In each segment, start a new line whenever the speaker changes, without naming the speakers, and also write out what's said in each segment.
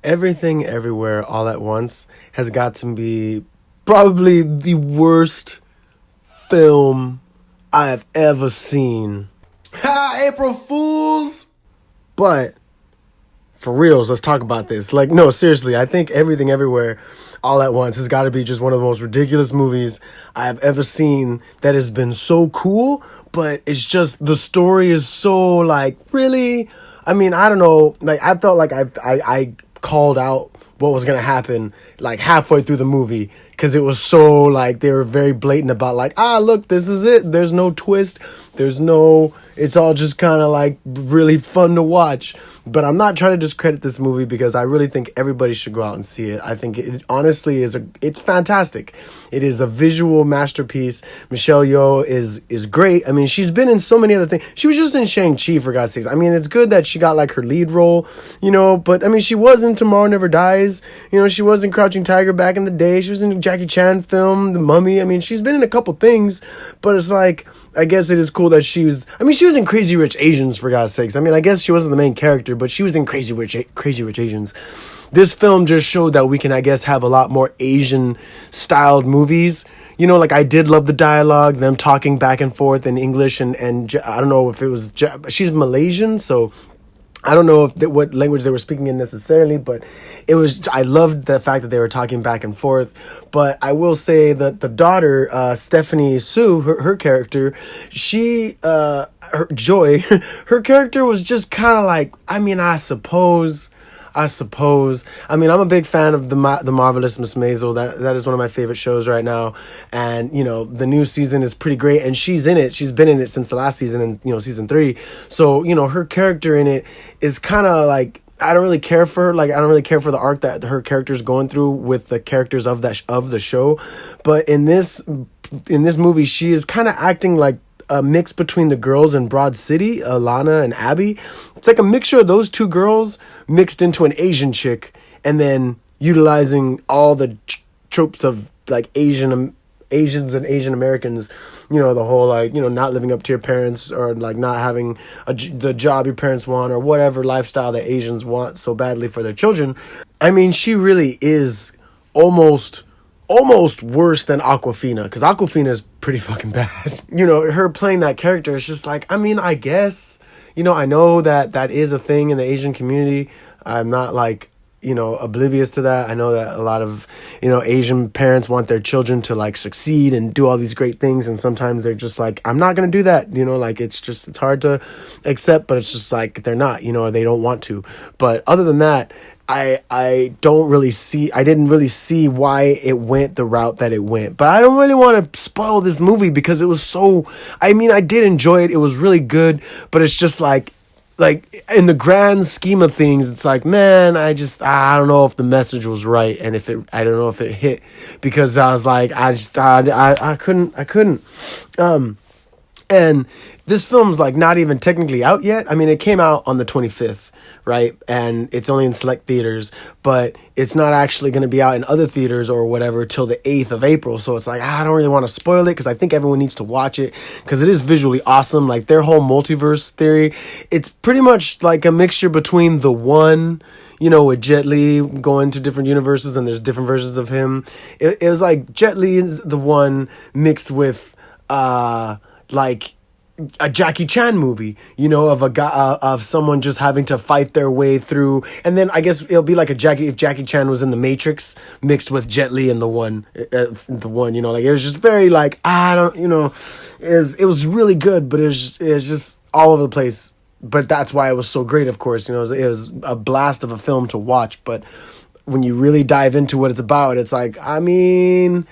Everything Everywhere All at Once has got to be probably the worst film I have ever seen. Ha! April Fools! But for reals, let's talk about this. Like, no, seriously, I think Everything Everywhere All at Once has got to be just one of the most ridiculous movies I have ever seen that has been so cool, but it's just the story is so like, really? I mean, I don't know. Like, I felt like I called out what was going to happen like halfway through the movie because it was so like they were very blatant about like, look, this is it. There's no twist. It's all just kind of like really fun to watch. But I'm not trying to discredit this movie because I really think everybody should go out and see it. I think it honestly it's fantastic. It is a visual masterpiece. Michelle Yeoh is great. I mean, she's been in so many other things. She was just in Shang-Chi, for God's sakes. I mean, it's good that she got like her lead role, but I mean, she was in Tomorrow Never Dies. She was in Crouching Tiger back in the day. She was in a Jackie Chan film, The Mummy. I mean, she's been in a couple things, but it's like, I guess it is cool that she was in Crazy Rich Asians, for God's sakes. I mean, I guess she wasn't the main character, but she was in Crazy Rich Asians. This film just showed that we can, I guess, have a lot more Asian-styled movies. Like I did love the dialogue, them talking back and forth in English, and I don't know if it was, she's Malaysian, so I don't know what language they were speaking in necessarily, but I loved the fact that they were talking back and forth. But I will say that the daughter, Stephanie Sue, her character, Joy, her character was just kind of like, I mean, I suppose. I mean, I'm a big fan of the Marvelous Miss Maisel. That is one of my favorite shows right now. And, the new season is pretty great. And she's in it. She's been in it since the last season and, season 3. So, her character in it is kind of like, I don't really care for her. Like, I don't really care for the arc that her character's going through with the characters of the show. But in this movie, she is kind of acting like a mix between the girls in Broad City, Alana and Abby. It's like a mixture of those two girls mixed into an Asian chick, and then utilizing all the tropes of like Asians and Asian Americans. The whole like, not living up to your parents, or like not having the job your parents want, or whatever lifestyle that Asians want so badly for their children. I mean, she really is almost worse than Awkwafina, because Awkwafina is pretty fucking bad. Her playing that character is just like, I mean, I guess, I know that is a thing in the Asian community. I'm not like, oblivious to that. I know that a lot of, Asian parents want their children to like succeed and do all these great things. And sometimes they're just like, I'm not going to do that. Like it's hard to accept, but it's just like, they're not, they don't want to. But other than that, I didn't really see why it went the route that it went. But I don't really want to spoil this movie because it was I did enjoy it. It was really good, but it's just like in the grand scheme of things, it's like, man, I don't know if the message was right, and I don't know if it hit, because I was like, I couldn't. And this film's like not even technically out yet. I mean, it came out on the 25th, right? And it's only in select theaters, but it's not actually going to be out in other theaters or whatever till the 8th of April. So it's like, I don't really want to spoil it because I think everyone needs to watch it because it is visually awesome. Like their whole multiverse theory, it's pretty much like a mixture between The One, with Jet Li going to different universes and there's different versions of him. It was like Jet Li's The One mixed with, like a Jackie Chan movie, of a guy, of someone just having to fight their way through. And then I guess it'll be like if Jackie Chan was in The Matrix mixed with Jet Li and The One, like it was just very like, it was really good, but it was just all over the place. But that's why it was so great, of course. It was a blast of a film to watch. But when you really dive into what it's about, it's like, I mean,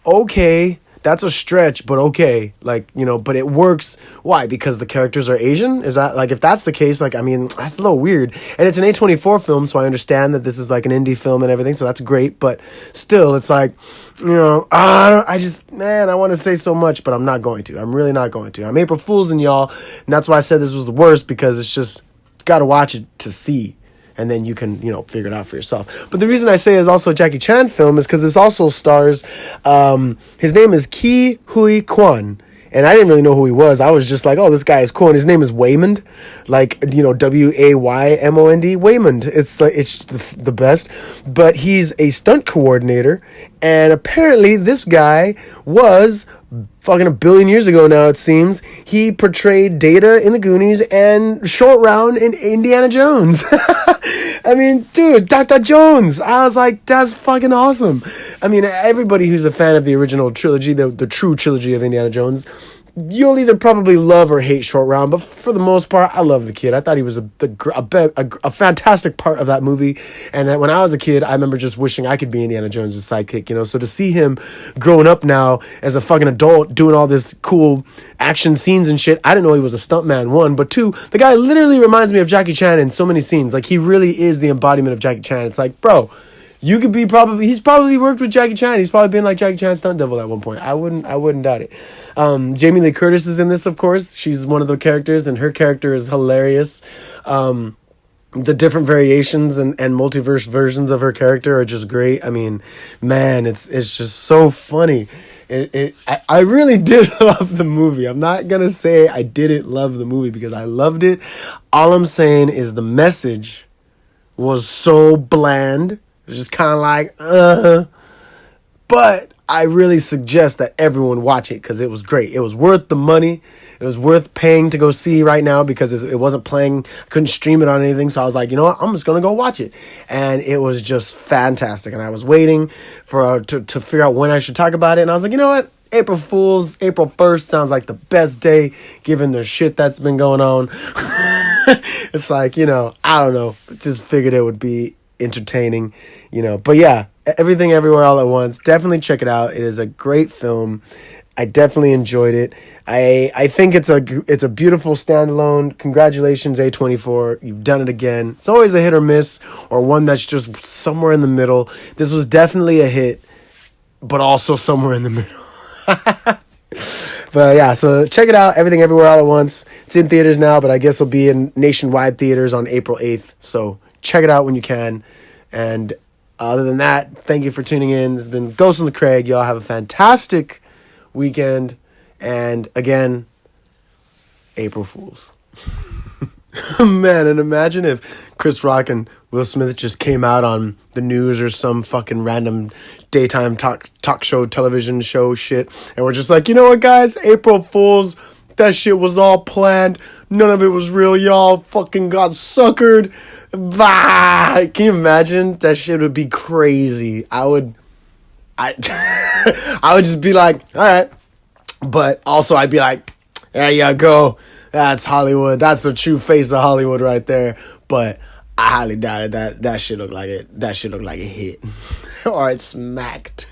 okay, that's a stretch, but okay. Like, but it works. Why? Because the characters are Asian? Is that, like, if that's the case, like, I mean, that's a little weird. And it's an A24 film, so I understand that this is, like, an indie film and everything, so that's great. But still, it's like, I want to say so much, but I'm not going to. I'm really not going to. I'm April Fool's and y'all, and that's why I said this was the worst, because it's just, got to watch it to see. And then you can, figure it out for yourself. But the reason I say it's also a Jackie Chan film is because this also stars, his name is Ke Huy Quan. and I didn't really know who he was. I was just like, oh, this guy is cool, and his name is Waymond, like, Waymond. Waymond. It's like, it's just the best. But he's a stunt coordinator, and apparently this guy was fucking a billion years ago now, it seems. He portrayed Data in the Goonies and Short Round in Indiana Jones. I mean, dude, Dr. Jones. I was like, that's fucking awesome. I mean, everybody who's a fan of the original trilogy, the true trilogy of Indiana Jones, you'll either probably love or hate Short Round, but for the most part, I love the kid. I thought he was a fantastic part of that movie. And when I was a kid, I remember just wishing I could be Indiana Jones' sidekick, you know? So to see him growing up now as a fucking adult doing all this cool action scenes and shit, I didn't know he was a stuntman, one. But two, the guy literally reminds me of Jackie Chan in so many scenes. Like, he really is the embodiment of Jackie Chan. It's like, bro, you could be he's probably worked with Jackie Chan. He's probably been like Jackie Chan's stunt double at one point. I wouldn't doubt it. Jamie Lee Curtis is in this, of course. She's one of the characters, and her character is hilarious. The different variations and multiverse versions of her character are just great. I mean, man, it's just so funny. I really did love the movie. I'm not gonna say I didn't love the movie, because I loved it. All I'm saying is the message was so bland. It was just kind of like, but I really suggest that everyone watch it, because it was great. It was worth the money. It was worth paying to go see right now, because it wasn't playing. I couldn't stream it on anything. So I was like, you know what? I'm just going to go watch it. And it was just fantastic. And I was waiting for to figure out when I should talk about it. And I was like, you know what? April 1st sounds like the best day, given the shit that's been going on. It's like, you know, I don't know. Just figured it would be entertaining, you know. But yeah, Everything Everywhere All at Once, definitely check it out. It is a great film. I definitely enjoyed it. I think it's a beautiful standalone. Congratulations, A24. You've done it again. It's always a hit or miss, or one that's just somewhere in the middle. This was definitely a hit, but also somewhere in the middle. But yeah, so check it out. Everything Everywhere All at Once. It's in theaters now, but I guess it'll be in nationwide theaters on April 8th. So check it out when you can. And other than that, thank you for tuning in. This has been Ghost on the Craig. Y'all have a fantastic weekend. And again, April Fools. Man, and imagine if Chris Rock and Will Smith just came out on the news or some fucking random daytime talk show, television show shit, and we're just like, you know what, guys? April Fools. That shit was all planned. None of it was real. Y'all fucking got suckered. Bah! Can you imagine? That shit would be crazy. I would just be like, all right. But also I'd be like, there you go. That's Hollywood. That's the true face of Hollywood right there. But I highly doubted that shit looked like it. That shit looked like a hit. Or it smacked.